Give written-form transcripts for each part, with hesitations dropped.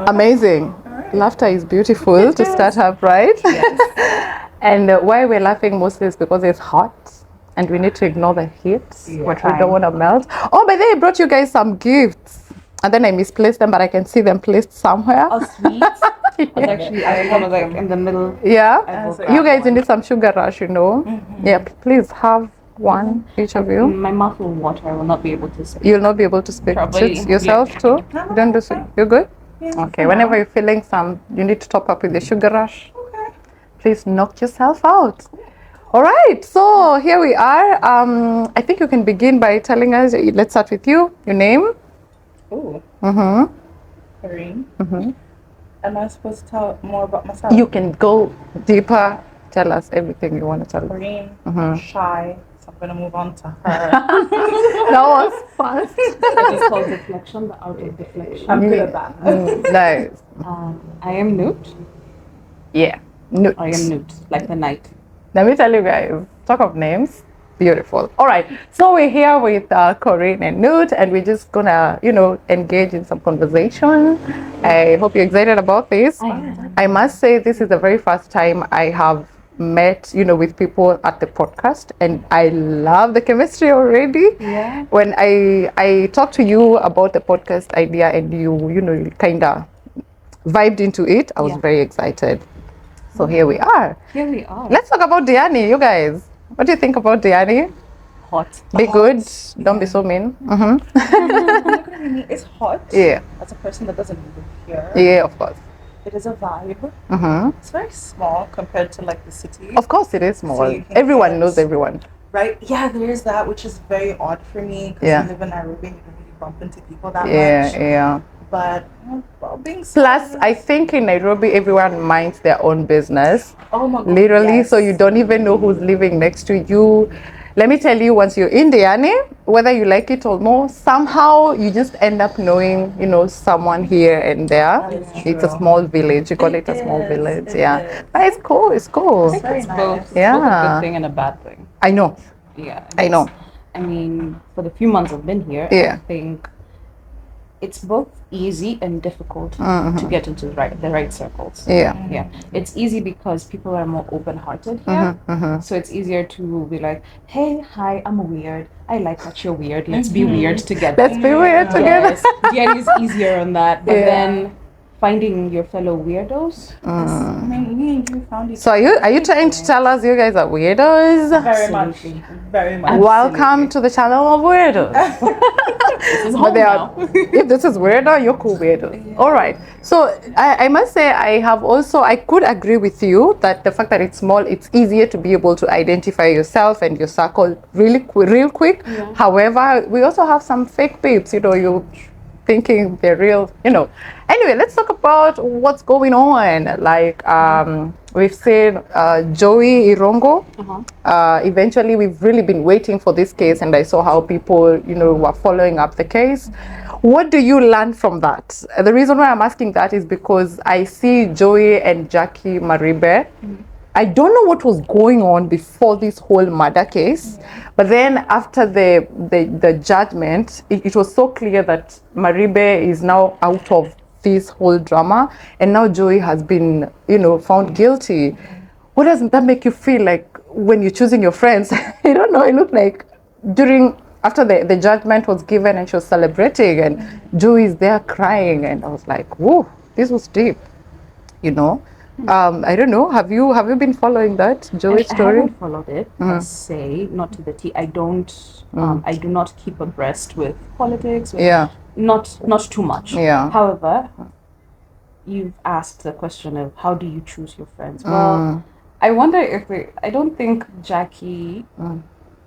Amazing. Laughter is beautiful to start up, right? Yes. And why we're laughing mostly is because it's hot and we need to ignore the heat, but we don't want to melt. Oh, by the way, I brought you guys some gifts. And then I misplaced them, but I can see them placed somewhere. Oh, sweet. Actually, I have like in the middle. Yeah. You guys need some sugar rush, you know. Yeah, please have one, each of you. My mouth will water. I will not be able to speak. You'll not be able to speak. Probably. Yourself too? You don't do so. You're good? Okay, whenever you're feeling some, you need to top up with the sugar rush. Okay. Please knock yourself out. All right, so here we are. I think you can begin by telling us, let's start with you, your name. Ooh. Karine. Am I supposed to tell more about myself? You can go deeper. Tell us everything you want to tell us. Karine, shy, so I'm going to move on to her. That was fast. It is called deflection, the art of deflection. I'm good at that. Nice. I am Newt. Yeah, Newt. I am Newt, like the night. Let me tell you guys, talk of names, beautiful. All right, so we're here with Corinne and Newt, and we're just gonna, engage in some conversation. I hope you're excited about this. I must say, this is the very first time I have met, with people at the podcast, and I love the chemistry already. Yeah. When I talked to you about the podcast idea, and you kind of vibed into it, I was very excited. So here we are. Here we are. Let's talk about Diani, you guys. What do you think about Diani? Hot. Be good. Don't be so mean. It's hot. Yeah. As a person that doesn't live here. Yeah, of course. It is a vibe. It's very small compared to like the city. Of course it is small. So Everyone knows everyone. Right? Yeah, there is that, which is very odd for me because I live in Nairobi and you don't really bump into people that much. Yeah. But well, being Plus, I think in Nairobi, everyone minds their own business. Oh my God. Literally, so you don't even know who's living next to you. Let me tell you, once you're in Diani, whether you like it or not, somehow you just end up knowing, someone here and there. It's a small village. You call it a small village. Yeah. But it's cool. It's cool. I think it's both. Yeah. Both a good thing and a bad thing. I know. Yeah. I know. I mean, for the few months I've been here, I think it's both easy and difficult to get into the right circles. Yeah. It's easy because people are more open-hearted here. So it's easier to be like, hey, hi, I'm weird. I like that you're weird. Let's be weird together. Let's be weird together. Yes. Yeah, it's easier on that. But then finding your fellow weirdos. I mean, me and you found each So are you trying to tell us you guys are weirdos? Very much. Very much. Welcome to the channel of weirdos. This is home now. If this is weirdo, you're cool weirdos. All right. So I must say I could agree with you that the fact that it's small, it's easier to be able to identify yourself and your circle real quick. Yeah. However, we also have some fake babes, you thinking they're real, Anyway, let's talk about what's going on. Like we've seen Joey Irongo. Eventually, we've really been waiting for this case, and I saw how people, were following up the case. What do you learn from that? The reason why I'm asking that is because I see Joey and Jackie Maribe. I don't know what was going on before this whole murder case, but then after the judgment, it was so clear that Maribe is now out of this whole drama, and now Joey has been, found guilty. What doesn't that make you feel like when you're choosing your friends? I don't know. It looked like after the judgment was given and she was celebrating, and Joey is there crying, and I was like, whoa, this was deep, I don't know. Have you been following that Joey story? I haven't followed it per se, not to the T. I don't. I do not keep abreast with politics. Not too much. Yeah. However, you've asked the question of how do you choose your friends? Well, I wonder if I don't think Jackie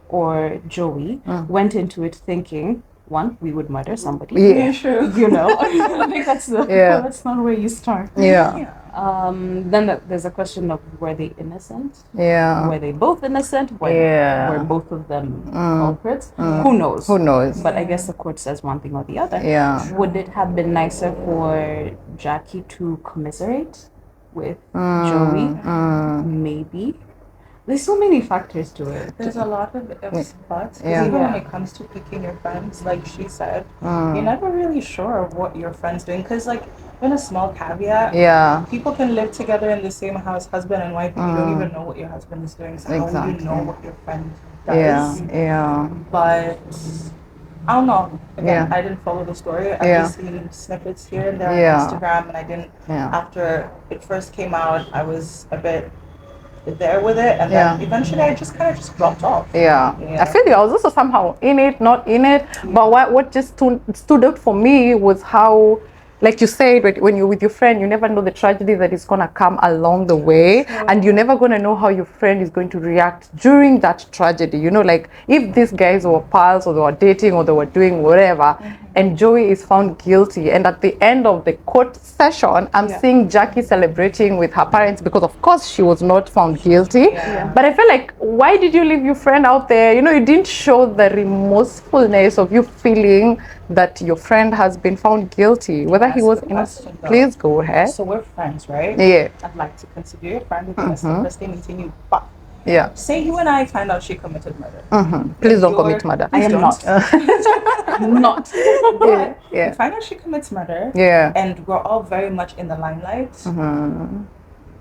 or Joey went into it thinking, one, we would murder somebody. Yeah, sure. I think that's not where you start. Yeah. Then there's a question of were they innocent? Yeah. Were they both innocent? Were both of them culprits? Who knows? Who knows? But I guess the court says one thing or the other. Yeah. Would it have been nicer for Jackie to commiserate with Joey? Maybe. there's so many factors to it. There's a lot of ifs, buts. Yeah. Even when it comes to picking your friends, like she said, you're never really sure of what your friend's doing. Because, like, in a small caveat, people can live together in the same house, husband and wife, and you don't even know what your husband is doing. So how would you know what your friend does? Yeah. But I don't know. Again, I didn't follow the story. I've just seen snippets here and there on Instagram, and I didn't. After it first came out, I was a bit there with it, and then eventually I just kind of just dropped off. I feel you. I was also somehow in it, not in it, but what just stood out for me was how, like you said, when you're with your friend, you never know the tragedy that is going to come along the way. And you're never going to know how your friend is going to react during that tragedy. You know, like if these guys were pals or they were dating or they were doing whatever, and Joey is found guilty, and at the end of the court session, I'm seeing Jackie celebrating with her parents because of course she was not found guilty. But I feel like, why did you leave your friend out there? You know, you didn't show the remorsefulness of you feeling that your friend has been found guilty, whether he was innocent. Please go ahead. So we're friends, right? Yeah. I'd like to consider you a friend because the first day meeting you, but say you and I find out she committed murder. Please don't commit murder. I am not. I'm not. But you find out she commits murder. And we're all very much in the limelight.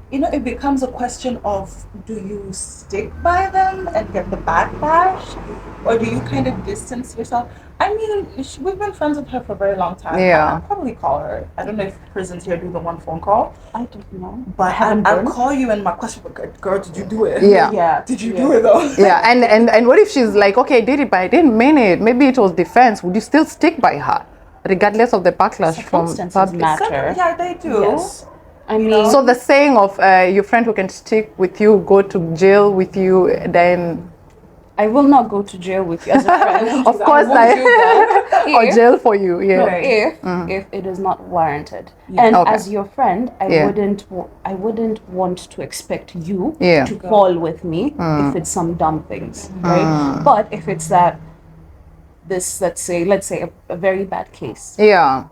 You know, it becomes a question of, do you stick by them and get the backlash, or do you kind of distance yourself? I mean, we've been friends with her for a very long time. I'll probably call her. I don't know if prisons here do the one phone call. I don't know. But I'll call you and my question, girl, did you do it? Did you do it though? And what if she's like, okay, I did it, but I didn't mean it. Maybe it was defense. Would you still stick by her, regardless of the backlash from public? Matter. Yeah, they do. Yes. I mean, so the saying of your friend who can stick with you, go to jail with you, then I will not go to jail with you as a friend. Of course, or jail for you. If it is not warranted, and as your friend, I wouldn't want to expect you to fall with me if it's some dumb things, right? But if it's that this, let's say a very bad case.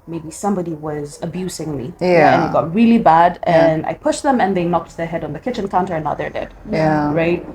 Maybe somebody was abusing me. And it got really bad, and I pushed them, and they knocked their head on the kitchen counter, and now they're dead. Right?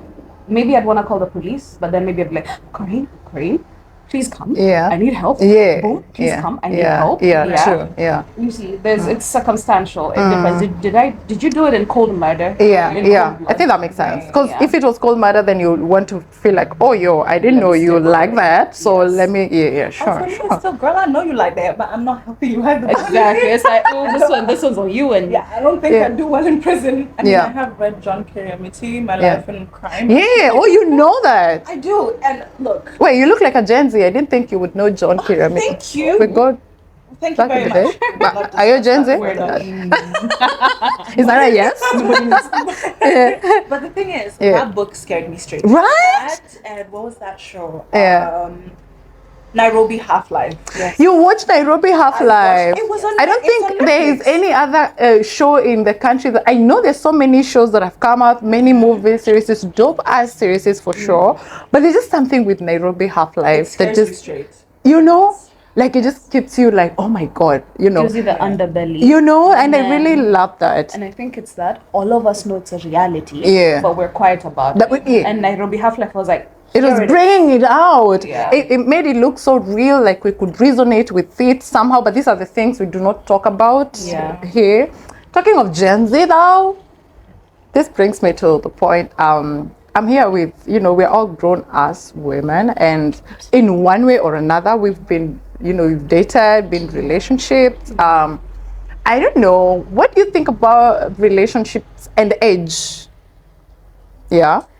Maybe I'd want to call the police, but then maybe I'd be like, Corinne, please come. I need help. Boom, please come. I need help. True. You see, it's circumstantial. It depends. Did you do it in cold murder? I think that makes sense. Because if it was cold murder, then you want to feel like, oh, I didn't know you like that. So let me, sure. Still, girl, I know you like that, but I'm not helping you have the Exactly. It's like, oh, this one's on you. And I don't think I do well in prison. I mean, I have read John Kerry, My Life in Crime. Oh, you know that. I do. And look. Wait, you look like a Gen Z. I didn't think you would know John Kerry. Thank you. We got Thank you very much. Are you a Gen Z? Is that a yes? But the thing is, that book scared me straight. Right? And what was that show? Nairobi Half-Life. Yes. You watched Nairobi Half-Life. It was on. I don't think there is any other show in the country that I know. There's so many shows that have come out, many movie series, dope ass series for sure. But there's just something with Nairobi Half-Life that just, you know, like it just keeps you like, oh my god, you know. Gives you the underbelly. You know, and I really love that. And I think it's that all of us know it's a reality. But we're quiet about it. And Nairobi Half-Life was like, it was bringing it out. It made it look so real, like we could resonate with it somehow. But these are the things we do not talk about here. Talking of Gen Z though, this brings me to the point. I'm here with, we're all grown as women, and in one way or another, we've been, we've dated, been in relationships. I don't know, what do you think about relationships and age?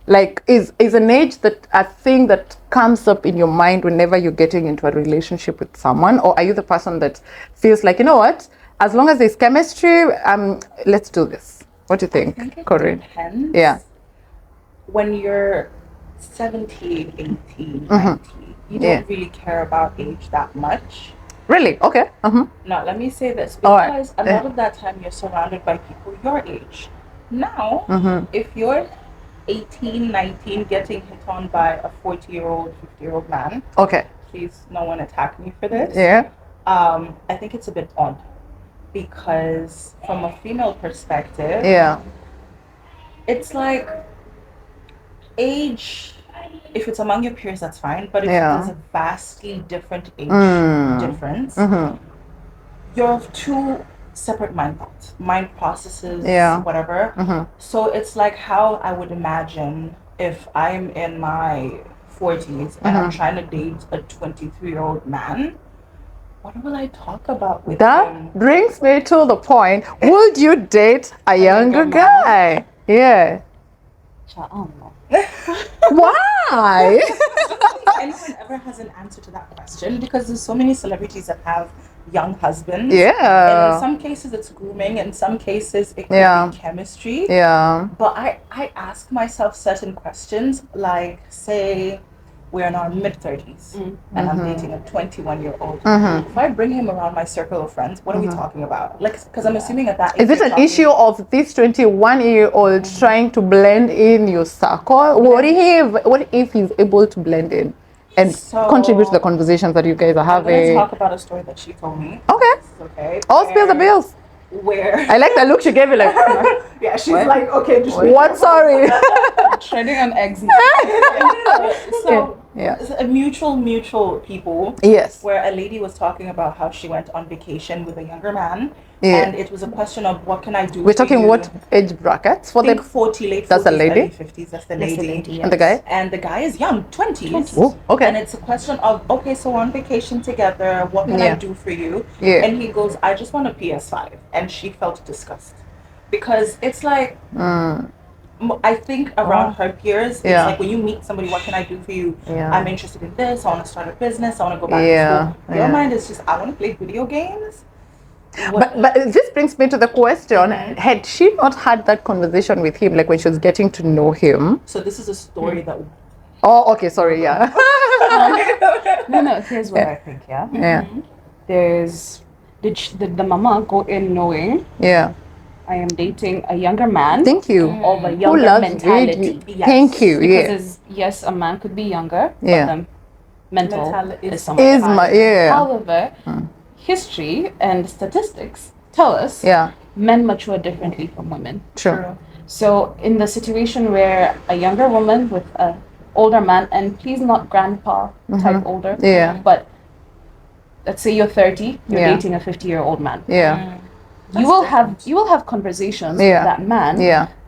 Like, is an age that a thing that comes up in your mind whenever you're getting into a relationship with someone? Or are you the person that feels like, you know what, as long as there's chemistry, let's do this? What do you think, Corinne? Depends. When you're 17, 18, 19, you don't really care about age that much. Really? Okay. Now, let me say this, because a lot of that time you're surrounded by people your age. Now, if you're 18, 19, getting hit on by a 40-year-old, 50-year-old man. Please, no one attack me for this. I think it's a bit odd, because from a female perspective, it's like age, if it's among your peers, that's fine. But if there's a vastly different age difference, you're of two separate mind processes, whatever. So it's like how I would imagine if I'm in my 40s and I'm trying to date a 23-year-old man. What will I talk about with him? That brings me to the point. Would you date a younger guy? Yeah. Why? Anyone ever has an answer to that question? Because there's so many celebrities that have young husbands. Yeah. And in some cases it's grooming, in some cases it could be chemistry. Yeah. But I ask myself certain questions, like say we're in our mid-30s and I'm dating a 21-year-old. If I bring him around my circle of friends, what are we talking about? Like, because I'm assuming at that age... Is it an issue of this 21-year-old trying to blend in your circle? What if he's able to blend in and contribute to the conversations that you guys are having? Let's talk about a story that she told me. Okay. Okay. All spill the bills. Where I like the look she gave you, like yeah, she's like, okay, just what? Sorry. Treading on eggs. So a mutual people. Yes. Where a lady was talking about how she went on vacation with a younger man, and it was a question of what can I do. We're talking what age brackets for the 40, late 40s, that's the lady. Early 50s. That's the lady. Yes. And the guy. And the guy is young, 20s. Oh, okay. And it's a question of okay, so we're on vacation together. What can I do for you? Yeah. And he goes, I just want a PS5, and she felt disgust because it's like. I think around her peers, it's like when you meet somebody, what can I do for you? I'm interested in this. I want to start a business. I want to go back to school. Your mind is just, I want to play video games. But this brings me to the question: had she not had that conversation with him, like when she was getting to know him? So this is a story that. Oh, okay. Sorry. Yeah. No. Here's what I think. Yeah. There's did the mama go in knowing? Yeah. I am dating a younger man. Thank you. Of a younger mentality. Yes. Thank you. Because yes, a man could be younger, but the mental is somewhat higher. However, history and statistics tell us men mature differently from women. True. So in the situation where a younger woman with an older man, and please not grandpa type older, but let's say you're 30, you're dating a 50-year-old man. Yeah. You will have conversations with that man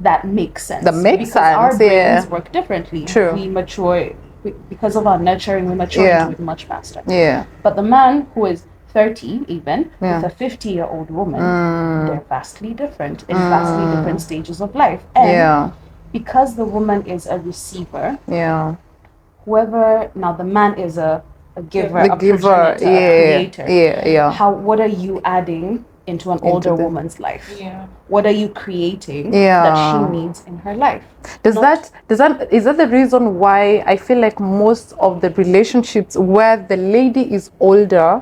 that make sense. Because our brains work differently. True. We mature because of our nurturing. We mature into it much faster. Yeah. But the man who is 30 even with a 50-year-old woman, they're vastly different in vastly different stages of life. And because the woman is a receiver, whoever now the man is a giver, a creator. What are you adding into an older woman's life? What are you creating that she needs in her life? Is that the reason why I feel like most of the relationships where the lady is older,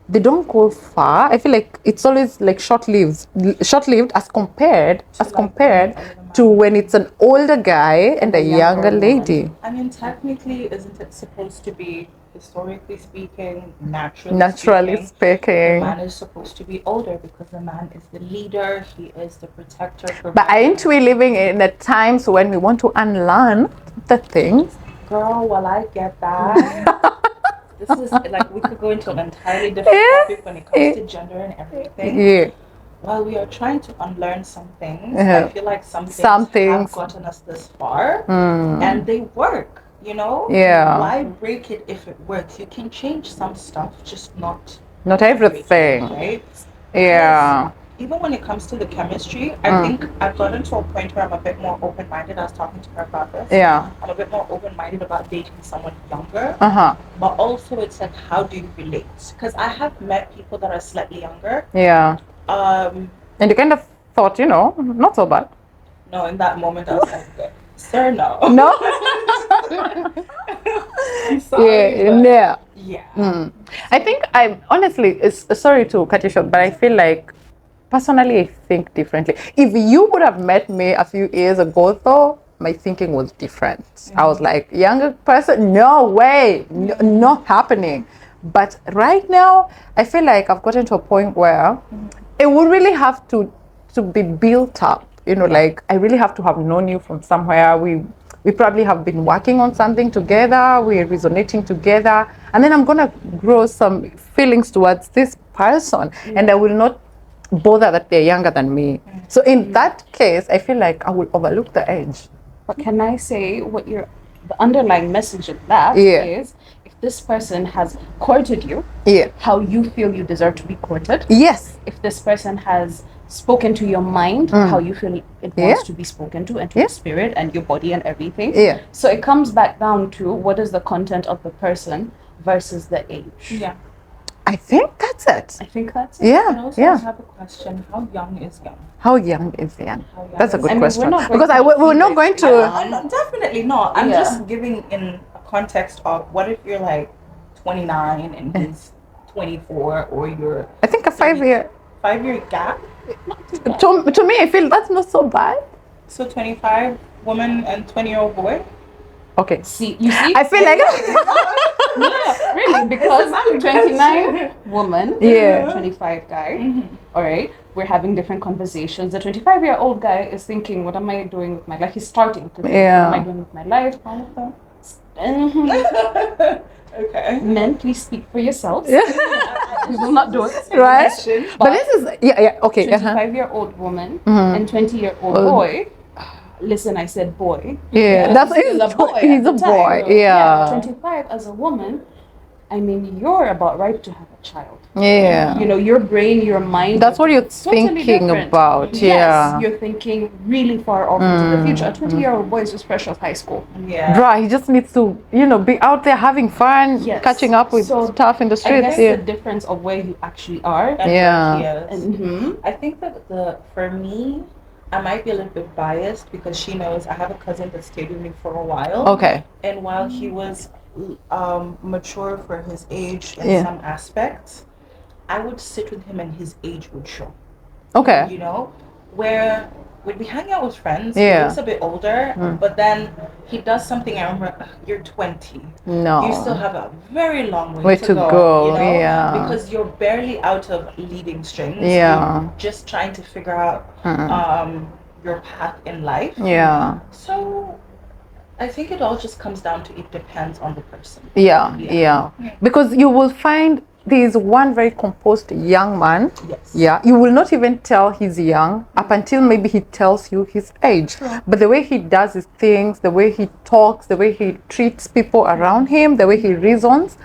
they don't go far? I feel like it's always like short-lived as compared to when it's an older guy and a younger lady. I mean, technically, isn't it supposed to be, historically speaking, naturally speaking, the man is supposed to be older because the man is the leader, he is the protector. But aren't we living in the times when we want to unlearn the things? Girl, well, I get that. This is like, we could go into an entirely different topic when it comes to gender and everything. While we are trying to unlearn some things, I feel like some things have gotten us this far, and they work. You know, why break it if it works? You can change some stuff, just not everything, right? Yeah. Because even when it comes to the chemistry, I think I've gotten to a point where I'm a bit more open-minded. I was talking to her about this. Yeah. I'm a bit more open-minded about dating someone younger. But also, it's like, how do you relate? Because I have met people that are slightly younger. Yeah. And you kind of thought, not so bad. No, in that moment, I was like, sir, no. No. I'm sorry, I think I'm honestly, sorry to cut you short, but I feel like personally I think differently. If you would have met me a few years ago, though, my thinking was different. I was like, younger person, no way, not happening. But right now, I feel like I've gotten to a point where it would really have to be built up. Like, I really have to have known you from somewhere. We probably have been working on something together. We're resonating together. And then I'm going to grow some feelings towards this person. And I will not bother that they're younger than me. So in that case, I feel like I will overlook the age. But can I say what the underlying message of that is, if this person has courted you, how you feel you deserve to be courted. Yes. If this person has spoken to your mind, how you feel it wants to be spoken to, and to your spirit and your body and everything. Yeah. So it comes back down to what is the content of the person versus the age. Yeah. I think that's it. I think that's it. Yeah. And also I have a question. How young is young? How young is young? That's a good question. Because we're not going to... definitely not. I'm just giving in a context of what if you're like 29 and he's 24, or you're... I think a 5-year... 5-year gap? To me, I feel that's not so bad. So 25 woman and 20-year-old boy? Okay. See, you see? I feel like... No, really, because 29 woman, 25 guy, all right, we're having different conversations. The 25-year-old guy is thinking, what am I doing with my life? He's starting to think, what am I doing with my life? All of them. Okay. Men, please speak for yourselves. We will not do it. Right? But this is... okay. 25-year-old woman and 20-year-old boy. Listen, I said boy. Yeah, he's a boy. He's a boy. Yeah. 25 as a woman, I mean, you're about right to have a child. Yeah. You know, your brain, your mind. That's what you're totally thinking different. about. Yes, you're thinking really far off into the future. A 20-year-old boy is just fresh off high school. Yeah. Right. He just needs to, be out there having fun, catching up with stuff in the streets. I guess the difference of where you actually are. And where he is. And, I think that for me, I might be a little bit biased because she knows I have a cousin that stayed with me for a while. Okay. And while he was mature for his age in some aspects, I would sit with him and his age would show. Okay. Where we'd be hanging out with friends. He looks a bit older, but then he does something. I remember, you're 20. No. You still have a very long way to go. Because you're barely out of leading strings. Yeah. You're just trying to figure out your path in life. Yeah. So I think it all just comes down to it depends on the person. Yeah. Because you will find there is one very composed young man. Yes. Yeah. You will not even tell he's young up until maybe he tells you his age. Sure. But the way he does his things, the way he talks, the way he treats people around him, the way he reasons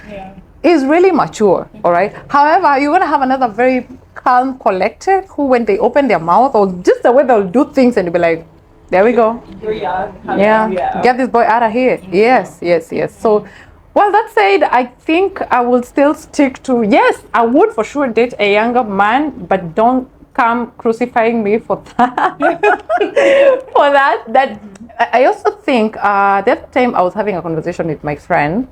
is really mature. All right. However, you're going to have another very calm, collected who, when they open their mouth or just the way they'll do things, and you'll be like, there we go. You're young. Get this boy out of here. Yes. So, well, that said, I think I will still stick to, yes, I would for sure date a younger man, but don't come crucifying me for that. That I also think that time I was having a conversation with my friend,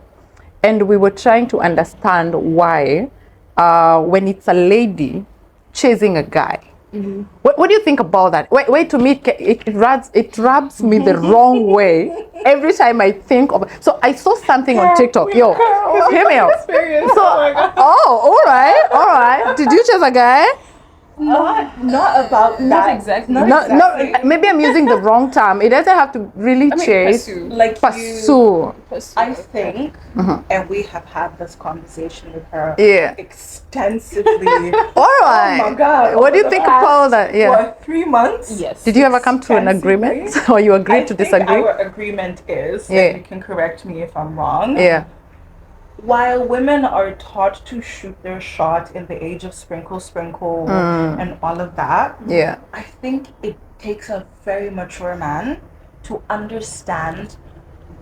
and we were trying to understand why when it's a lady chasing a guy. What do you think about that? Wait, to me, it rubs me the wrong way every time I think of. So I saw something on TikTok. Yo, hear me out. So, all right. Did you chase a guy? Not about that exactly. No, maybe I'm using the wrong term. It doesn't have to really chase. Pursue. I think, and we have had this conversation with her extensively. All right. Oh my God. What do you think about that? For 3 months? Yes. Did you ever come to an agreement, or you agreed to disagree? Our agreement is, and you can correct me if I'm wrong. Yeah. While women are taught to shoot their shot in the age of sprinkle and all of that, I think it takes a very mature man to understand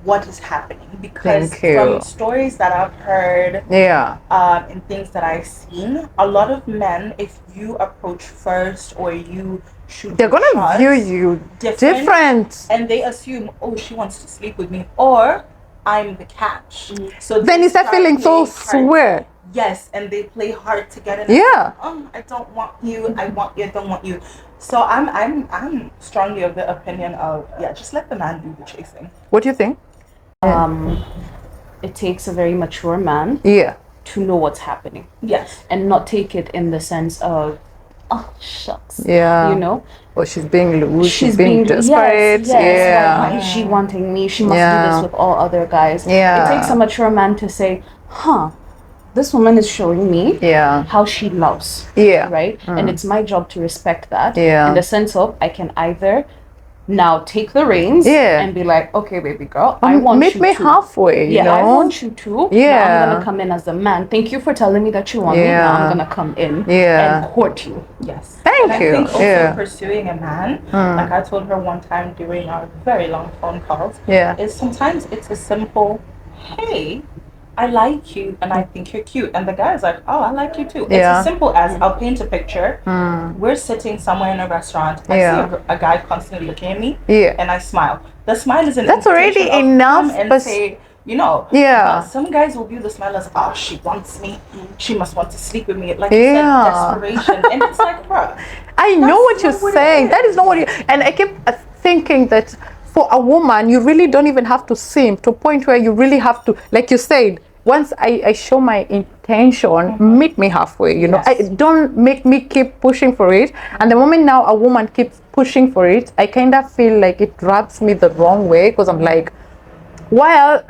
what is happening, because from stories that I've heard and things that I've seen, a lot of men, if you approach first or you shoot, they're gonna view you different, and they assume, oh, she wants to sleep with me, or I'm the catch. So then you start feeling so swear. Yes, and they play hard to get it. I don't want you. I want you. I don't want you. So I'm strongly of the opinion of just let the man do the chasing. What do you think? It takes a very mature man to know what's happening. Yes. And not take it in the sense of oh shucks, yeah, you know, or she's being loose, she's being desperate. yes, yes, Yeah, why is she wanting me? She must do this with all other guys. It takes a mature man to say, huh, this woman is showing me how she loves, right? And it's my job to respect that, in the sense of I can either now take the reins and be like, okay, baby girl, I want meet you me to halfway, you know? I want you to. Now I'm gonna come in as the man. Thank you for telling me that you want me. Now I'm gonna come in and court you. Yes. Thank you. I think also pursuing a man, like I told her one time during our very long phone calls, is sometimes it's a simple, hey, I like you and I think you're cute. And the guy's like, oh, I like you too. It's as simple as I'll paint a picture. We're sitting somewhere in a restaurant. I see a guy constantly looking at me and I smile. The smile is an That's already enough. And say, you know, but some guys will view the smile as, oh, she wants me. She must want to sleep with me. Like you said, desperation. And it's like, bro, I know what you're saying. That is not what you... And I keep thinking that for a woman, you really don't even have to simp to a point where you really have to, like you said, once I show my intention, meet me halfway, you know. I don't make me keep pushing for it. And the moment now a woman keeps pushing for it, I kind of feel like it rubs me the wrong way, because I'm like, well,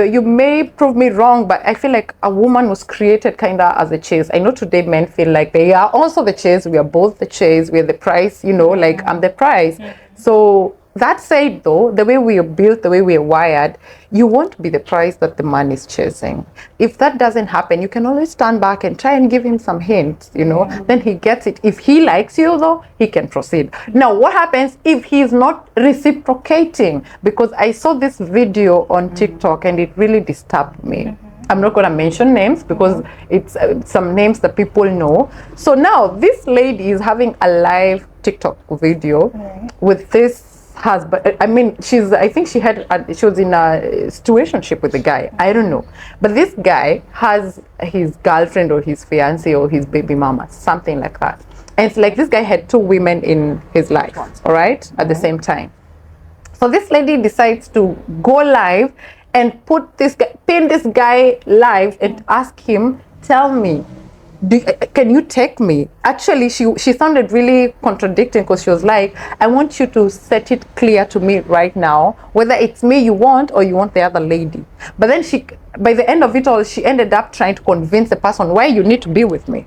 you may prove me wrong, but I feel like a woman was created kind of as a chase. I know today men feel like they are also the chase. We are both the chase. We are the price, you know, like I'm the price. So that said, though, the way we are built, the way we are wired, you won't be the price that the man is chasing. If that doesn't happen, you can always stand back and try and give him some hints, you know, then he gets it. If he likes you, though, he can proceed. Now, what happens if he's not reciprocating? Because I saw this video on TikTok and it really disturbed me. I'm not going to mention names because it's some names that people know. So now this lady is having a live TikTok video with this husband. I mean, I think she was in a situationship with the guy. I don't know. But this guy has his girlfriend or his fiance or his baby mama, something like that. And it's like this guy had two women in his life, all right, at the same time. So this lady decides to go live and pin this guy live and ask him, tell me, can you take me? Actually, she sounded really contradicting, because she was like, I want you to set it clear to me right now whether it's me you want or you want the other lady. But then by the end of it all, she ended up trying to convince the person why you need to be with me.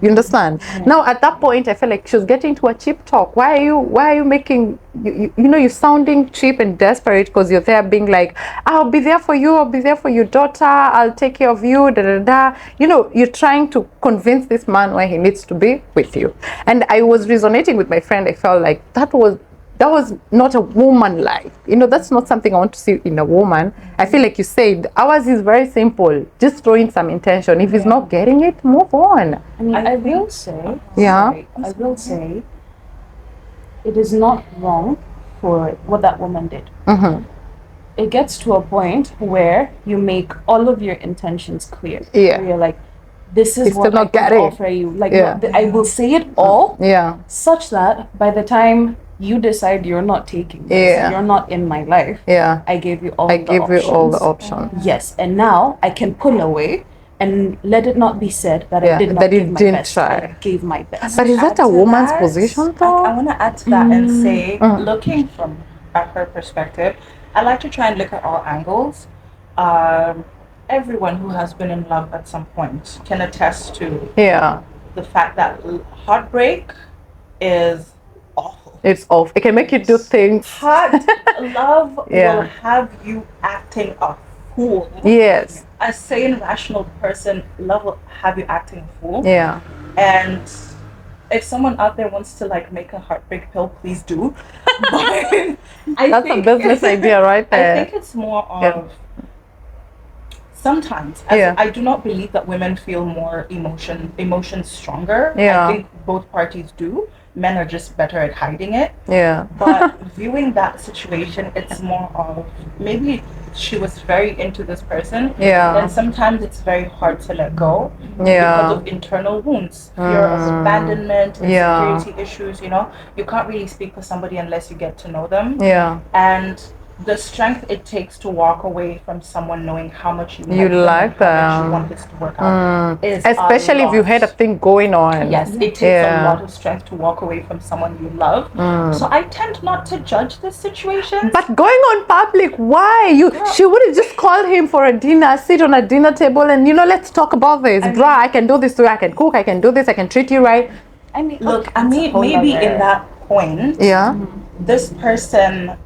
You understand? Now at that point I felt like she was getting to a cheap talk. Why are you making you know, you're sounding cheap and desperate, because you're there being like, I'll be there for you, I'll be there for your daughter, I'll take care of you, da da da. You know, you're trying to convince this man why he needs to be with you. And I was resonating with my friend. I felt like that was not a woman life. You know, that's not something I want to see in a woman. I feel like you said, ours is very simple. Just throw in some intention. If he's not getting it, move on. I mean, I will say, I will say, it is not wrong for what that woman did. It gets to a point where you make all of your intentions clear. Where you're like, this is what I can offer you. Like, I will say it all, such that by the time you decide you're not taking this, you're not in my life, I gave you all the options. Yes, and now I can pull away and let it not be said that I did not give my best. Try. I gave my best. But is that a woman's position, though? I want to add to that and say, looking from her perspective, I like to try and look at all angles. Everyone who has been in love at some point can attest to the fact that heartbreak is awful. It's awful. It can make you do things. Hard love will have you acting a fool. Yes. A sane, rational person, love will have you acting a fool. Yeah. And if someone out there wants to like make a heartbreak pill, please do. That's a business idea right there. I think it's more of sometimes. I do not believe that women feel more emotions stronger. I think both parties do. Men are just better at hiding it. But viewing that situation, it's more of maybe she was very into this person. And sometimes it's very hard to let go because of internal wounds, fear of abandonment, insecurity issues. You know, you can't really speak with somebody unless you get to know them. And the strength it takes to walk away from someone knowing how much you like them, how much you want this to work out is especially if you had a thing going on. Yes, it takes a lot of strength to walk away from someone you love. So I tend not to judge this situation. But going on public, why? She would have just called him for a dinner, sit on a dinner table, and let's talk about this. Bruh, I can do this too. I can cook. I can do this. I can treat you right. I mean, look, I mean, maybe in that point, this person.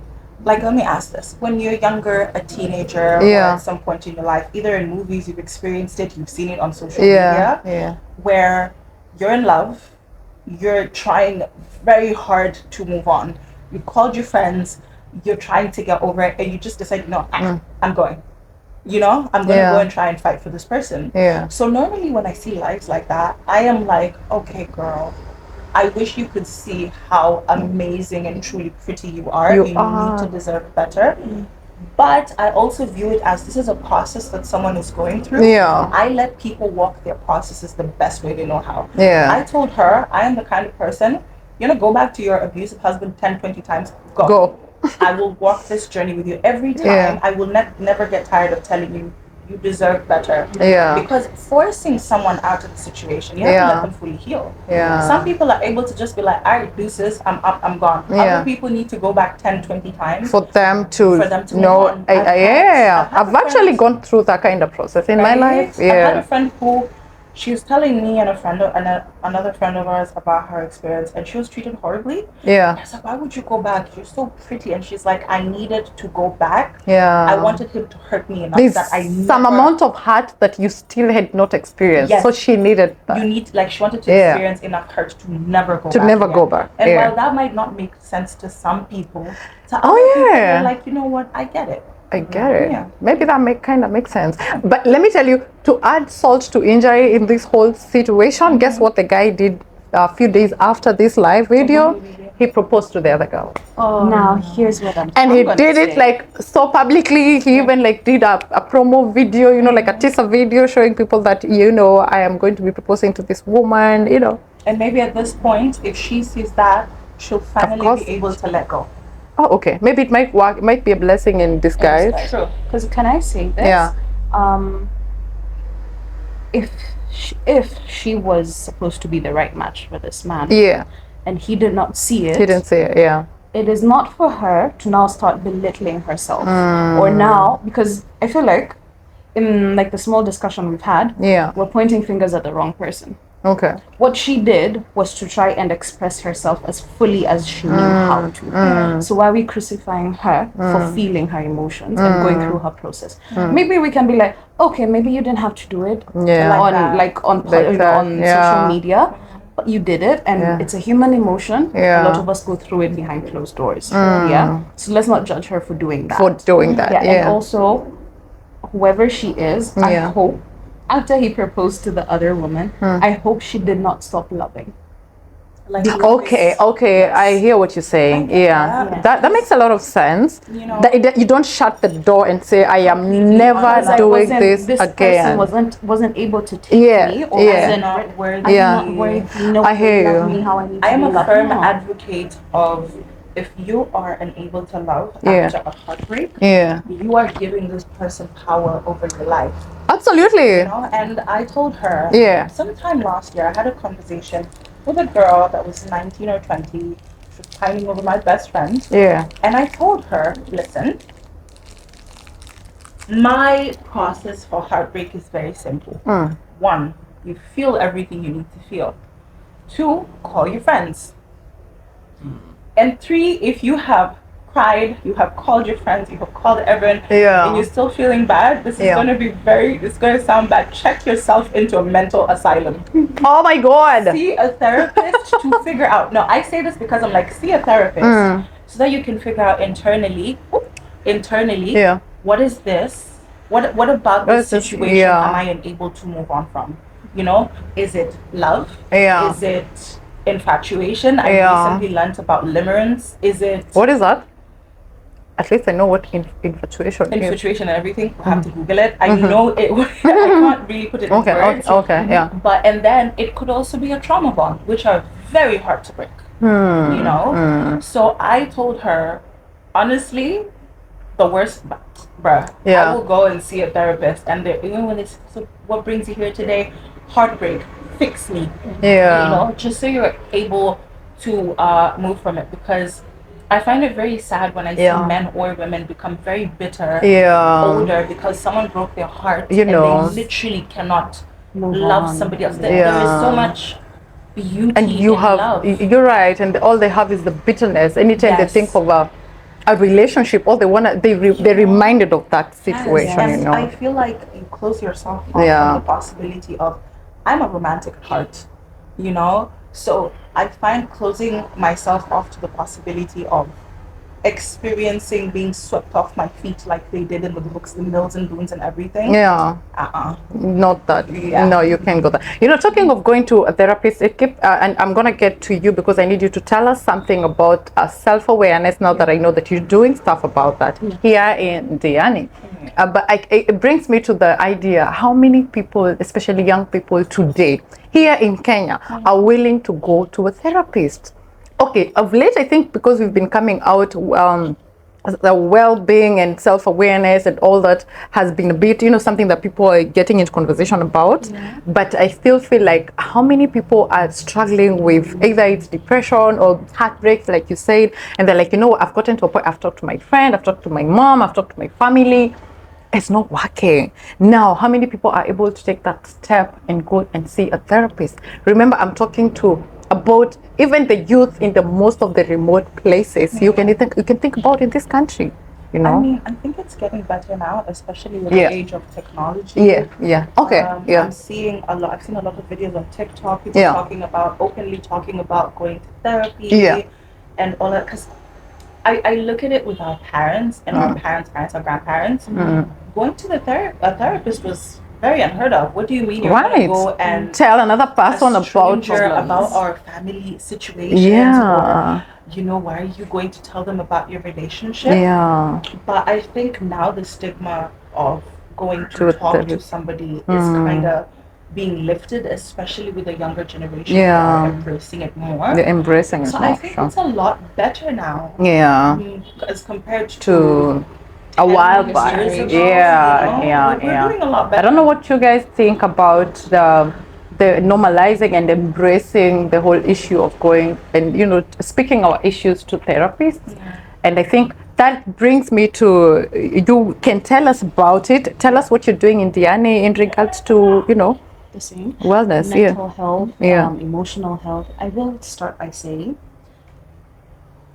Like, let me ask this. When you're younger, a teenager, or at some point in your life, either in movies, you've experienced it, you've seen it on social media, where you're in love, you're trying very hard to move on. You've called your friends, you're trying to get over it, and you just decide, no, I'm going. I'm going to go and try and fight for this person. So normally when I see lives like that, I am like, okay, girl, I wish you could see how amazing and truly pretty you are. You need to deserve better. But I also view it as this is a process that someone is going through. I let people walk their processes the best way they know how. I told her, I am the kind of person, go back to your abusive husband 10, 20 times. Go. I will walk this journey with you every time. I will never get tired of telling you, you deserve better. Because forcing someone out of the situation, you have to let them fully heal. Some people are able to just be like, all right, deuces, I'm up, I'm gone. Other people need to go back 10, 20 times for them to know. I've actually gone through that kind of process in my life. I had a friend who she was telling me and another friend of ours about her experience, and she was treated horribly. I was like, why would you go back? You're so pretty. And she's like, I needed to go back. I wanted him to hurt me enough that I never... some amount of hurt that you still had not experienced. So she needed that. She wanted to experience enough hurt to never go back. To never go back. And while that might not make sense to some people, to other people, they're like, you know what, I get it. I get it. Maybe that kind of makes sense. But let me tell you, to add salt to injury in this whole situation, guess what the guy did a few days after this live video? He proposed to the other girl. Now here's what and he did it like so publicly. He even like did a promo video, like a teaser video showing people that I am going to be proposing to this woman. And maybe at this point, if she sees that, she'll finally be able to let go. Oh, okay. Maybe it might work. It might be a blessing in disguise. True. Because can I say this? If she was supposed to be the right match for this man, and he did not see it, it is not for her to now start belittling herself, or now, because I feel like in like the small discussion we've had, we're pointing fingers at the wrong person. Okay. What she did was to try and express herself as fully as she knew how to. So why are we crucifying her for feeling her emotions and going through her process? Maybe we can be like, okay, maybe you didn't have to do it on social media, but you did it, and it's a human emotion. A lot of us go through it behind closed doors. So let's not judge her for doing that. And also, whoever she is, I hope, after he proposed to the other woman, I hope she did not stop loving. Okay, I hear what you're saying. That makes a lot of sense. That you don't shut the door and say, I am never doing this again. Person wasn't able to take me, or wasn't not worthy. I hear you. I am a firm advocate of, if you are unable to love after a heartbreak, you are giving this person power over your life. Absolutely. And I told her, sometime last year, I had a conversation with a girl that was 19 or 20. She was pining over my best friend. And I told her, listen, my process for heartbreak is very simple. 1, you feel everything you need to feel. 2, call your friends. And 3, if you have cried, you have called your friends, you have called everyone, and you're still feeling bad, this is going to be it's going to sound bad. Check yourself into a mental asylum. Oh my God. See a therapist to figure out. No, I say this because I'm like, see a therapist so that you can figure out internally, what is this? What about this situation am I unable to move on from? Is it love? Is it infatuation? I recently learned about limerence. Is it... What is that? At least I know what infatuation is. Infatuation and everything. I have to Google it. I know it. I can't really put it in words. But and then it could also be a trauma bond, which are very hard to break. So I told her, honestly, the worst, bruh. I will go and see a therapist, and even when they say, so what brings you here today? Heartbreak. Fix me. Yeah. You know, just so you're able to move from it, because I find it very sad when I see men or women become very bitter older because someone broke their heart, you know, and they literally cannot love somebody else. There is so much beauty and you in have love. You're right, and all they have is the bitterness. Anytime they think of a relationship, all they want they're reminded of that situation. And you know, I feel like you close yourself off from the possibility of, I'm a romantic at heart, you know, so I find closing myself off to the possibility of experiencing being swept off my feet like they did in the books, the Mills and Boons and everything. Not that. No, you can't go there. You know, talking of going to a therapist, and I'm gonna get to you because I need you to tell us something about self-awareness now that I know that you're doing stuff about that here in Diani. But it brings me to the idea, how many people, especially young people today here in Kenya, are willing to go to a therapist? Okay, of late, I think because we've been coming out, the well-being and self-awareness and all that has been a bit, you know, something that people are getting into conversation about. But I still feel like how many people are struggling with either it's depression or heartbreaks, like you said, and they're like, you know, I've gotten to a point, I've talked to my friend, I've talked to my mom, I've talked to my family. It's not working. Now, how many people are able to take that step and go and see a therapist? Remember, I'm talking about even the youth in the most of the remote places you can think about in this country. You know, I mean, I think it's getting better now, especially with the age of technology. Okay. I'm seeing a lot. I've seen a lot of videos on TikTok. People openly talking about going to therapy and all that. Because I look at it with our parents and our parents' our grandparents. Going to a therapist was very unheard of. What do you mean you're going to go and tell another person about our family situations? Or, you know, why are you going to tell them about your relationship? But I think now the stigma of going to talk to somebody is kind of being lifted, especially with the younger generation. Are embracing it more. They're embracing it so more. I think it's a lot better now. As compared to a while back. We're doing a lot better. I don't know what you guys think about the normalizing and embracing the whole issue of going and, you know, speaking our issues to therapists. And I think that brings me to, you can tell us about it. Tell us what you're doing in Diani in regards to, you know, the same wellness, mental health, emotional health. I will start by saying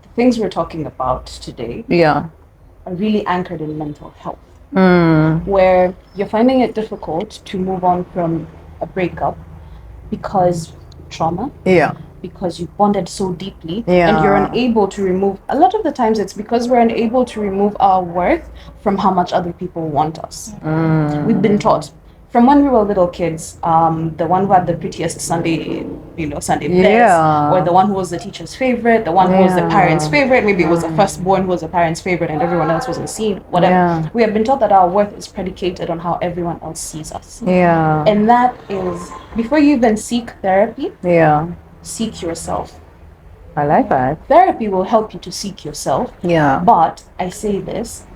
the things we're talking about today are really anchored in mental health, where you're finding it difficult to move on from a breakup because trauma, because you bonded so deeply, and you're unable to remove. A lot of the times it's because we're unable to remove our worth from how much other people want us. We've been taught from when we were little kids, the one who had the prettiest Sunday best, or the one who was the teacher's favorite, the one who was the parent's favorite, maybe it was the firstborn who was the parent's favorite and everyone else wasn't seen, whatever. We have been taught that our worth is predicated on how everyone else sees us. And that is, before you even seek therapy, seek yourself. I like that. Therapy will help you to seek yourself. But I say this,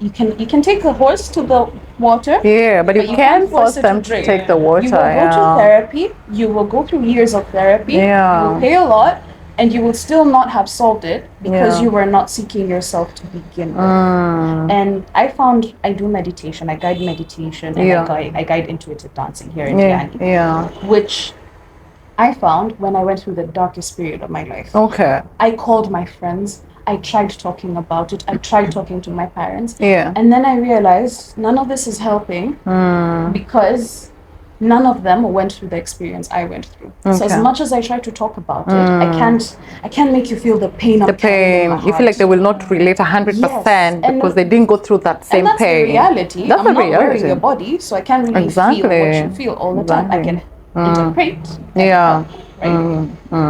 you can take a horse to the water. But you can't force them to take the water. You will go to therapy. You will go through years of therapy. You will pay a lot, and you will still not have solved it because you were not seeking yourself to begin with. And I found I do meditation. I guide meditation, and I guide intuitive dancing here in Diani. Which I found when I went through the darkest period of my life. I called my friends. I tried talking about it. I tried talking to my parents. And then I realized none of this is helping because none of them went through the experience I went through. So as much as I try to talk about it, I can't make you feel the pain. The pain. You feel like they will not relate 100% because they didn't go through that same pain. The reality. That's I'm the not reality. wearing your body, so I can't really feel what you feel all the time. I can interpret.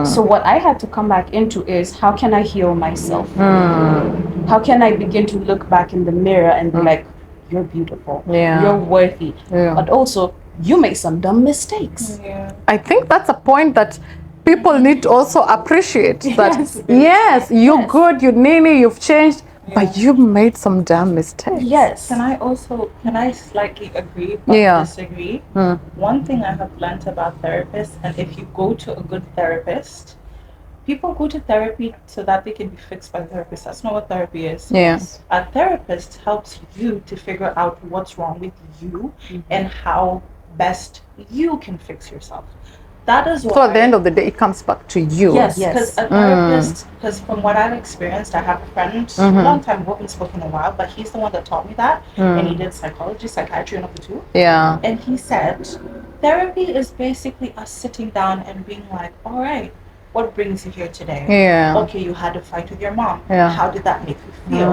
So what I had to come back into is, how can I heal myself? How can I begin to look back in the mirror and be like, you're beautiful, you're worthy, but also you make some dumb mistakes. I think that's a point that people need to also appreciate, that you're good, you're nini, you've changed, But you made some damn mistakes. Yes. Can I slightly agree but disagree? One thing I have learned about therapists, and if you go to a good therapist, people go to therapy so that they can be fixed by the therapist. That's not what therapy is. Yes. A therapist helps you to figure out what's wrong with you and how best you can fix yourself. That is why. So at the end of the day, it comes back to you. Yes, because a therapist, because from what I've experienced, I have a friend, a long time, we haven't spoken in a while, but he's the one that taught me that. And he did psychology, psychiatry, and the two. Yeah. And he said, therapy is basically us sitting down and being like, all right, what brings you here today? Yeah. Okay, you had a fight with your mom. Yeah. How did that make you feel?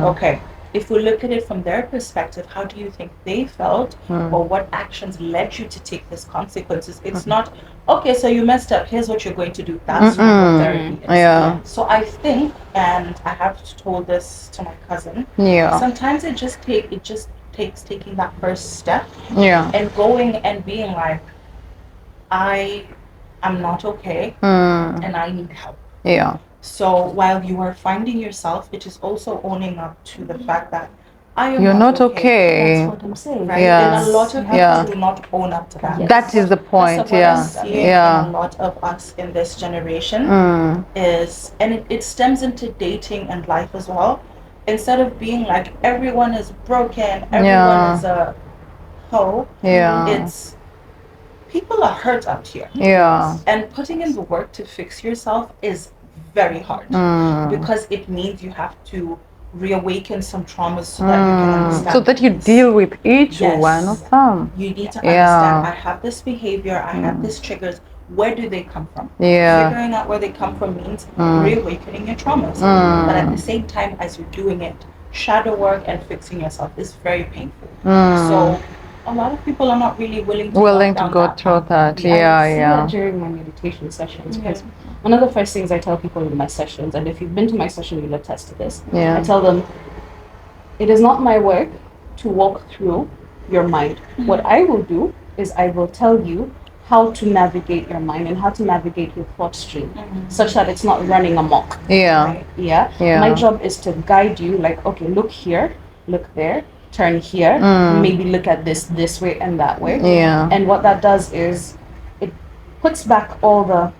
Okay. If we look at it from their perspective, how do you think they felt, or what actions led you to take these consequences? It's not, okay, so you messed up, here's what you're going to do. That's not what therapy is. Yeah. So I think, and I have told this to my cousin, sometimes it just takes taking that first step and going and being like, I'm not okay and I need help. Yeah. So while you are finding yourself, it is also owning up to the fact that you're not okay. That's what I'm saying. Right? And a lot of people do not own up to that. Yes. That is the point. What I'm seeing in a lot of us in this generation is, and it stems into dating and life as well. Instead of being like everyone is broken, everyone is a hoe, it's people are hurt out here. Yeah. And putting in the work to fix yourself is very hard because it means you have to reawaken some traumas so that you can understand. So that you deal with each one of them. You need to understand, I have this behavior, I have these triggers. Where do they come from? Figuring out where they come from means reawakening your traumas. But at the same time, as you're doing it, shadow work and fixing yourself is very painful. So a lot of people are not really willing to go through that. I see that during my meditation sessions, because one of the first things I tell people in my sessions, and if you've been to my session, you'll attest to this. I tell them, it is not my work to walk through your mind. What I will do is I will tell you how to navigate your mind and how to navigate your thought stream such that it's not running amok. Right? My job is to guide you, like, okay, look here, look there, turn here, maybe look at this way and that way. And what that does is it puts back all the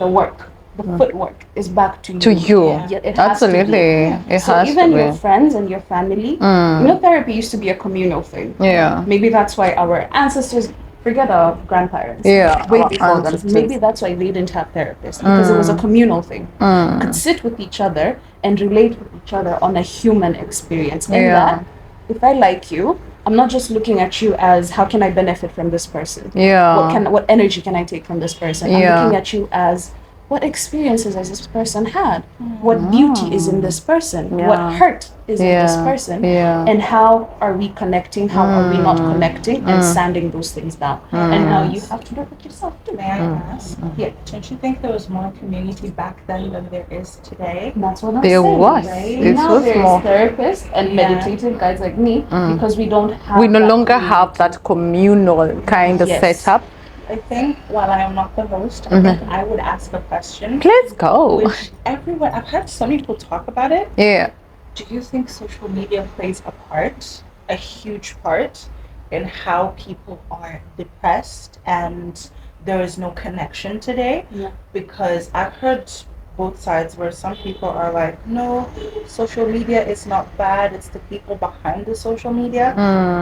work, the footwork is back to you. It Absolutely. Has to be. So even your friends and your family, therapy used to be a communal thing. Maybe that's why our ancestors, forget our grandparents, way before them, maybe that's why they didn't have therapists, because it was a communal thing. Could sit with each other and relate with each other on a human experience. In that, if I like you, I'm not just looking at you as how can I benefit from this person? What energy can I take from this person? I'm looking at you as what experiences has this person had? What beauty is in this person? What hurt is in this person? And how are we connecting? How are we not connecting? And sanding those things down. And now you have to work with yourself too. May I ask? Don't you think there was more community back then than there is today? That's what I'm saying. There was. Right? Now there's therapists and meditative guides like me because we don't have. We no longer have that communal kind of setup. I think while I am not the host, I think I would ask a question. Let's go. Which everyone, I've heard so many people talk about it. Do you think social media plays a part, a huge part, in how people are depressed and there is no connection today? Because I've heard both sides where some people are like, no, social media is not bad, it's the people behind the social media.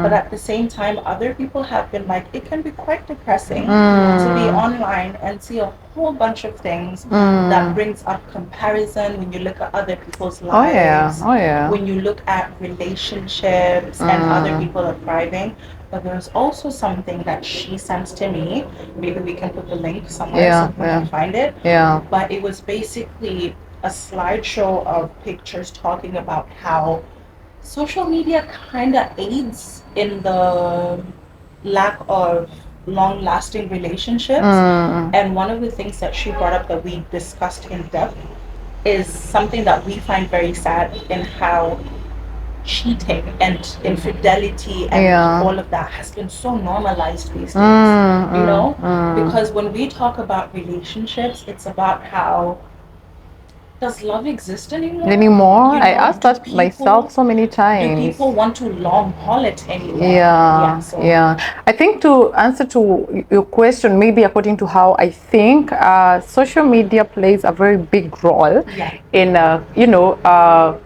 But at the same time, other people have been like, it can be quite depressing to be online and see a whole bunch of things that brings up comparison when you look at other people's lives, when you look at relationships and other people are thriving. But there's also something that she sent to me. Maybe we can put the link somewhere so we can find it. But it was basically a slideshow of pictures talking about how social media kind of aids in the lack of long-lasting relationships. And one of the things that she brought up that we discussed in depth is something that we find very sad in how cheating and infidelity and all of that has been so normalized these days, because when we talk about relationships, it's about how does love exist anymore? I asked that myself so many times. Do people want to long haul it anymore? Yeah. I think to answer to your question, maybe according to how I think, social media plays a very big role in,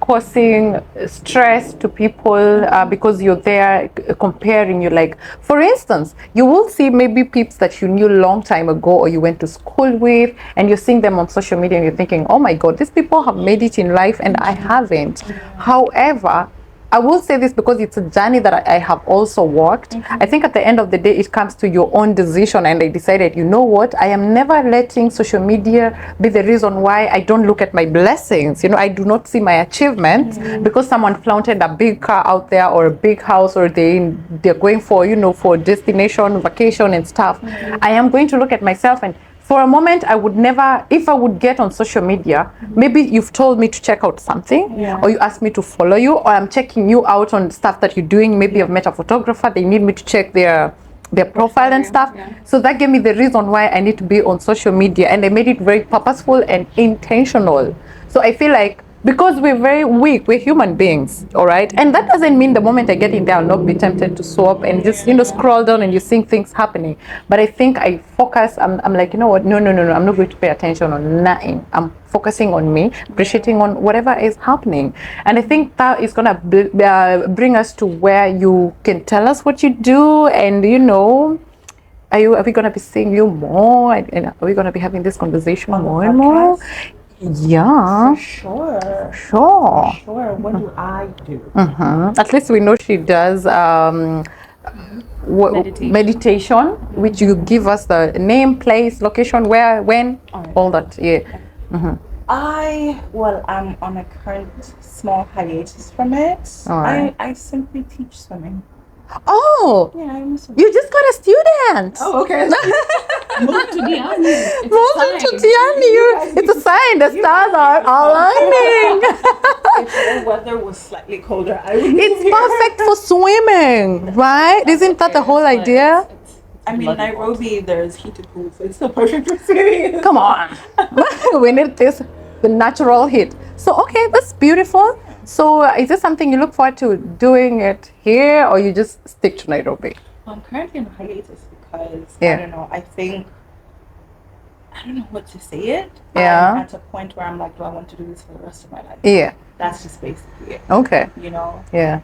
causing stress to people because you're there comparing. You like, for instance, you will see maybe peeps that you knew long time ago or you went to school with, and you're seeing them on social media and you're thinking, oh my God, these people have made it in life and I haven't. However, I will say this because it's a journey that I have also walked. I think at the end of the day, it comes to your own decision. And I decided, you know what? I am never letting social media be the reason why I don't look at my blessings. I do not see my achievements because someone flaunted a big car out there or a big house, or they're going for, for destination, vacation and stuff. I am going to look at myself, and for a moment, I would never, if I would get on social media, maybe you've told me to check out something, or you asked me to follow you, or I'm checking you out on stuff that you're doing. Maybe I've met a photographer, they need me to check their profile and stuff. So that gave me the reason why I need to be on social media, and I made it very purposeful and intentional. So I feel like, because we're very weak, we're human beings, all right? And that doesn't mean the moment I get in there, I'll not be tempted to swap and just, scroll down and you see things happening. But I think I focus, I'm like, you know what? No, I'm not going to pay attention on nothing. I'm focusing on me, appreciating on whatever is happening. And I think that is going to bring us to where you can tell us what you do, and, are we going to be seeing you more? And are we going to be having this conversation more and more? Yeah. For sure. What do I do? At least we know she does meditation, which you give us the name, place, location, where, when, all that. I'm on a current small hiatus from it. I simply teach swimming. Oh, yeah, you just got a student. Oh, okay. Move to Diani. It's a sign. The stars are aligning. If the weather was slightly colder, I would. It's perfect for swimming, right? Isn't that the whole idea? I mean, Nairobi, there's heated pools, so it's still perfect for swimming. Come on. We need the natural heat. So, okay, that's beautiful. So, is this something you look forward to doing it here, or you just stick to Nairobi? I'm currently in hiatus because, I don't know, I don't know what to say it. I'm at a point where I'm like, do I want to do this for the rest of my life? Yeah. That's just basically it. Okay.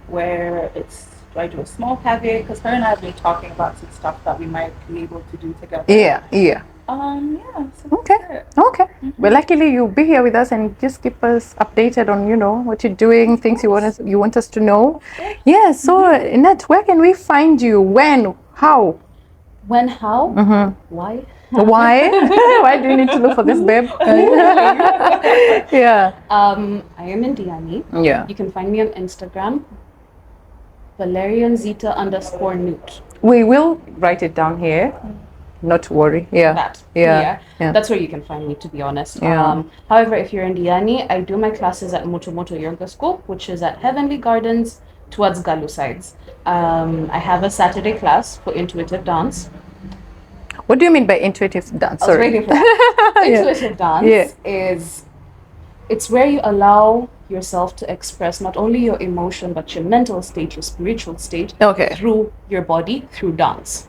Where it's, do I do a small caveat? Because her and I have been talking about some stuff that we might be able to do together. Yeah. So okay. Well, luckily you'll be here with us and just keep us updated on, what you're doing, things you want us to know. Yeah. So, Nat, where can we find you? When? How? When? How? Why? Why? Why do you need to look for this, babe? Yeah. I am in Diani. Yeah. You can find me on Instagram, ValerianZita_Newt. We will write it down here. Not to worry. Yeah. That's where you can find me, to be honest. However, if you're in Diani, I do my classes at Moto Yoga School, which is at Heavenly Gardens towards Galu sides. I have a Saturday class for intuitive dance. What do you mean by intuitive dance? Sorry. I was waiting for that. Intuitive dance is, it's where you allow yourself to express not only your emotion, but your mental state, your spiritual state, through your body, through dance.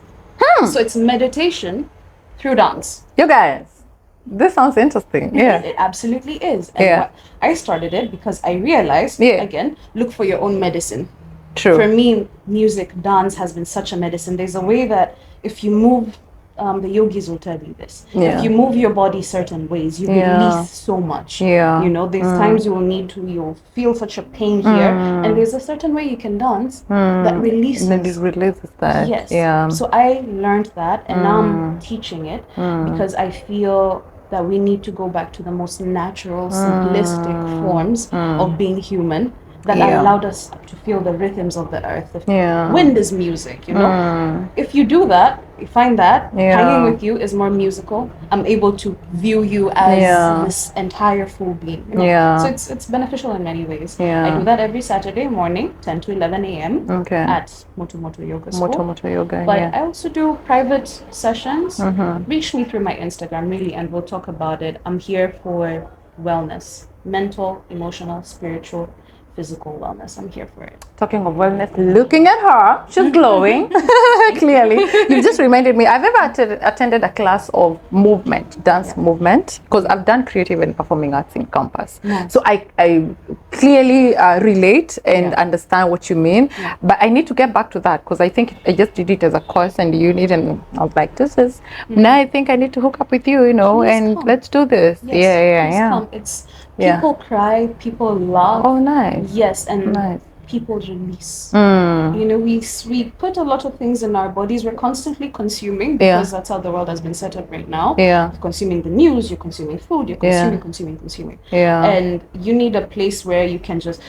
So it's meditation through dance. You guys, this sounds interesting. Yeah. It absolutely is. And I started it because I realized, again, look for your own medicine. True. For me, music, dance has been such a medicine. There's a way that if you move, the yogis will tell you this. If you move your body certain ways, you release so much. There's times you'll feel such a pain here, and there's a certain way you can dance that releases. And then it releases that. Yes. Yeah. So I learned that, and now I'm teaching it because I feel that we need to go back to the most natural, simplistic forms of being human that allowed us to feel the rhythms of the earth. The wind is music, If you do that, you find that hanging with you is more musical. I'm able to view you as this entire full being. So it's beneficial in many ways. I do that every Saturday morning, 10 to 11 a.m. At Moto Yoga School. Moto Yoga, but I also do private sessions. Reach me through my Instagram, really, and we'll talk about it. I'm here for wellness, mental, emotional, spiritual, physical wellness. I'm here for it. Talking of wellness, looking at her, she's glowing. Clearly, you just reminded me. I've ever attended a class of movement, dance movement, because I've done creative and performing arts in campus. Nice. So I clearly relate and understand what you mean. But I need to get back to that because I think I just did it as a course and you need, and I was like, this is now I think I need to hook up with you, and let's do this. Yes, come. It's people cry, people laugh. Oh, nice. Yes, and people release. We put a lot of things in our bodies. We're constantly consuming because that's how the world has been set up right now. You're consuming the news, you're consuming food, you're consuming. And you need a place where you can just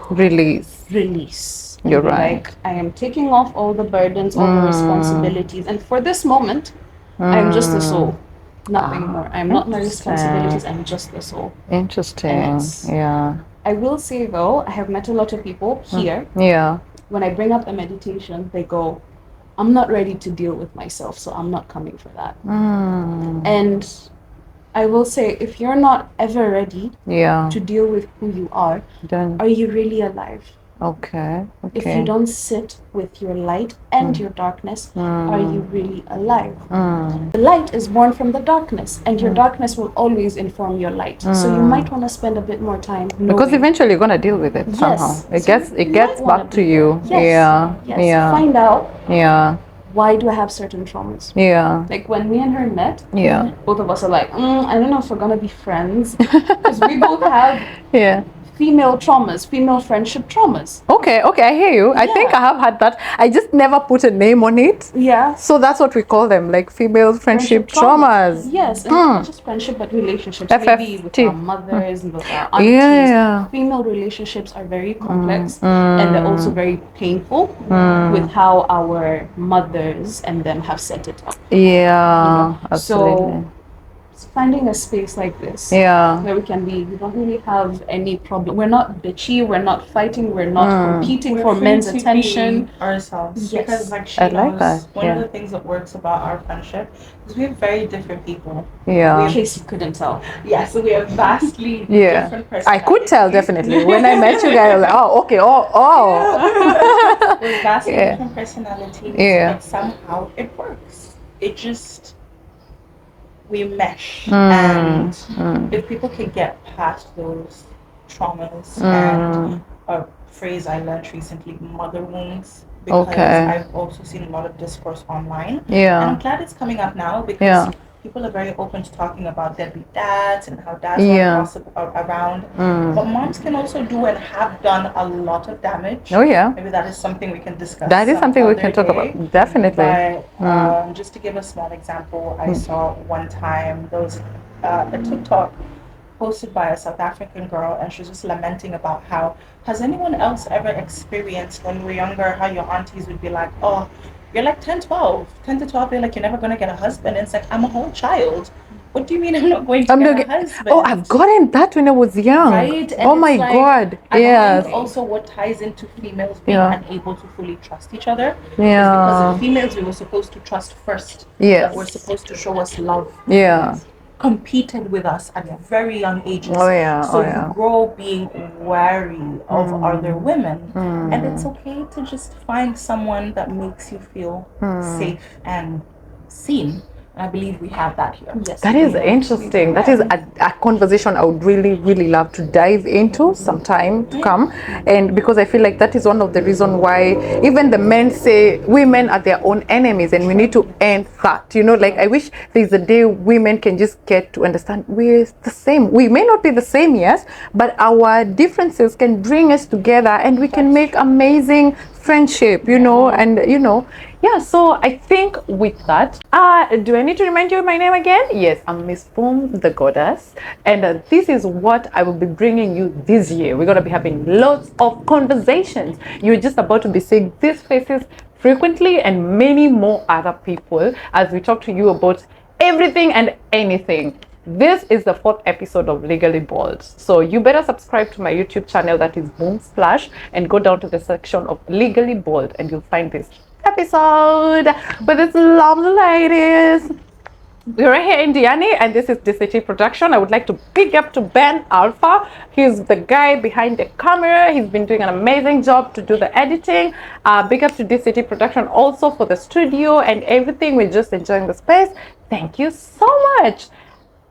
release. You're right. Like, I am taking off all the burdens, all the responsibilities, and for this moment, I am just the soul. Nothing more. I'm not my responsibilities. I'm just the soul. Interesting. I will say though, I have met a lot of people here. When I bring up the meditation, they go, I'm not ready to deal with myself, so I'm not coming for that. And I will say, if you're not ever ready to deal with who you are, then are you really alive? Okay. If you don't sit with your light and your darkness, are you really alive? The light is born from the darkness, and your darkness will always inform your light. So you might want to spend a bit more time because eventually you're gonna deal with it somehow. It gets back to you. Find out. Why do I have certain traumas? Like when me and her met, both of us are like, I don't know if we're gonna be friends because we both have female traumas, female friendship traumas. Okay, I hear you. I think I have had that. I just never put a name on it. So that's what we call them, like female friendship traumas. Yes, and not just friendship, but relationships. Maybe with our mothers and with our aunties. Female relationships are very complex and they're also very painful with how our mothers and them have set it up. Absolutely. So finding a space like this where we don't really have any problem. We're not bitchy, we're not fighting, we're not competing for men's attention. Ourselves. Because like she knows, one of the things that works about our friendship is we have very different people. In case you couldn't tell. So we have vastly different personalities. I could tell definitely. When I met you guys, I was like, oh, okay, We have vastly different personalities, but somehow it works. We mesh, and if people can get past those traumas, and a phrase I learned recently, mother wounds, because I've also seen a lot of discourse online, and I'm glad it's coming up now because people are very open to talking about deadbeat dads and how dads are around, but moms can also do and have done a lot of damage. Maybe that is something we can discuss. That is something we can talk about, definitely. But just to give a small example, I saw one time there was a TikTok posted by a South African girl, and she was just lamenting about how, has anyone else ever experienced when we were younger how your aunties would be like, oh, you're like 10 to 12, they're like, you're never going to get a husband. And it's like, I'm a whole child. What do you mean I'm not going to get a husband? Oh, I've gotten that when I was young. Right? And oh my God. I think also what ties into females being unable to fully trust each other is because the females we were supposed to trust first. That were supposed to show us love. Competed with us at very young ages. So you grow being wary of other women. And it's okay to just find someone that makes you feel safe and seen. And I believe we have that here. That is interesting. That is a conversation I would really, really love to dive into sometime to come. And because I feel like that is one of the reasons why even the men say women are their own enemies and we need to end that. Like I wish there's a day women can just get to understand we're the same. We may not be the same, yes, but our differences can bring us together and we can make amazing friendship, so I think with that, do I need to remind you of my name again? Yes, I'm Miss Boom the Goddess, and this is what I will be bringing you this year. We're going to be having lots of conversations. You're just about to be seeing these faces frequently and many more other people as we talk to you about everything and anything. This is the 4th episode of Legally Bold. So you better subscribe to my YouTube channel, that is Boom Splash, and go down to the section of Legally Bold and you'll find this episode with its lovely ladies. We're right here in Diani, and this is DCT Production. I would like to big up to Ben Alpha. He's the guy behind the camera. He's been doing an amazing job to do the editing. Big up to DCT Production also for the studio and everything. We're just enjoying the space. Thank you so much.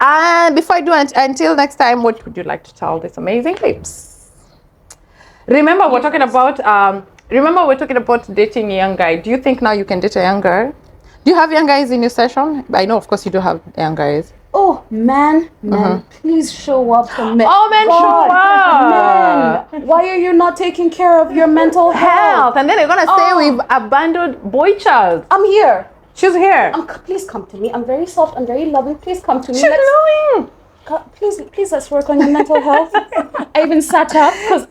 And before I do, until next time, what would you like to tell these amazing clips? Remember, we're talking about dating a young guy. Do you think now you can date a young girl? Do you have young guys in your session? I know, of course, you do have young guys. Oh, man, please show up for men. Oh, men, show up. Men, why are you not taking care of your mental health? And then they're going to say we've abandoned boy child. I'm here. She's here. Please come to me. I'm very soft. I'm very loving. Please come to me. She's loving. Please, let's work on your mental health. I even sat up because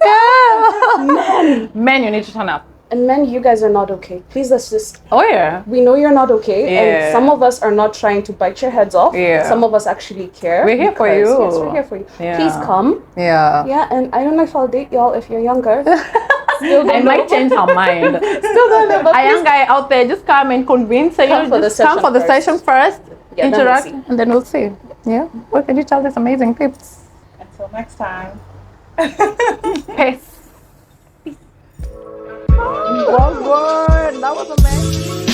men, you need to turn up. And men, you guys are not okay. Please, let's just. Oh yeah. We know you're not okay, and some of us are not trying to bite your heads off. Yeah. Some of us actually care. We're here for you. Yes, we're here for you. Yeah. Please come. Yeah. Yeah, and I don't know if I'll date y'all if you're younger. I might change her mind. Still don't know. A young guy out there, just come and convince her. Come for the session first. Yeah, interact, and then we'll see. Yeah. What can you tell these amazing tips? Until next time. Peace. Oh, well, good. That was amazing.